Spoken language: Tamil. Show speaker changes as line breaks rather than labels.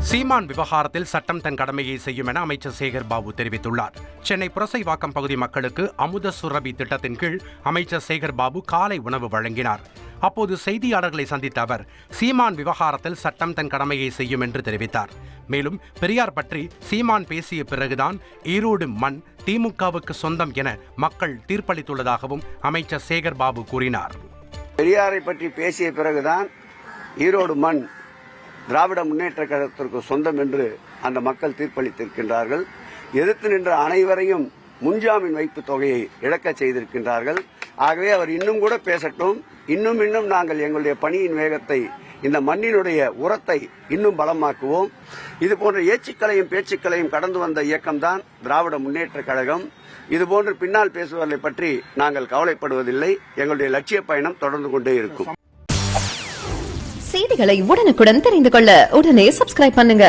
சீமான் விவகாரத்தில் சட்டம் தன் கடமையை செய்யும் என அமைச்சர் சேகர் பாபு தெரிவித்துள்ளார். சென்னை புரசைவாக்கம் பகுதி மக்களுக்கு அமுத சுரபி திட்டத்தின் கீழ் அமைச்சர் சேகர் பாபு காலை உணவு வழங்கினார். அப்போது செய்தியாளர்களை சந்தித்த அவர் சீமான் விவகாரத்தில் சட்டம் தன் கடமையை செய்யும் என்று தெரிவித்தார். மேலும் பெரியார் பற்றி சீமான் பேசிய பிறகுதான் ஈரோடு மண் திமுகவுக்கு சொந்தம் என மக்கள் தீர்ப்பளித்துள்ளதாகவும் அமைச்சர் சேகர் பாபு கூறினார்.
பெரியாரை பற்றி பேசிய பிறகுதான் ஈரோடு மண் திராவிட முன்னேற்ற கழகத்திற்கு சொந்தம் என்று அந்த மக்கள் தீர்ப்பளித்திருக்கின்றார்கள். எதிர்த்து நின்ற அனைவரையும் முன்ஜாமீன் வைப்பு தொகையை இழக்க செய்திருக்கின்றார்கள். ஆகவே அவர் இன்னும் கூட பேசட்டும். இன்னும் நாங்கள் எங்களுடைய பணியின் வேகத்தை, இந்த மண்ணினுடைய உரத்தை இன்னும் பலமாக்குவோம். இதுபோன்ற ஏச்சுக்களையும் பேச்சுக்களையும் கடந்து வந்த இயக்கம்தான் திராவிட முன்னேற்ற கழகம். இதுபோன்று பின்னால் பேசுவதை பற்றி நாங்கள் கவலைப்படுவதில்லை. எங்களுடைய லட்சிய பயணம் தொடர்ந்து கொண்டே இருக்கும்.
செய்திகளை உடனுக்குடன் தெரிந்து கொள்ள உடனே சப்ஸ்கிரைப் பண்ணுங்க.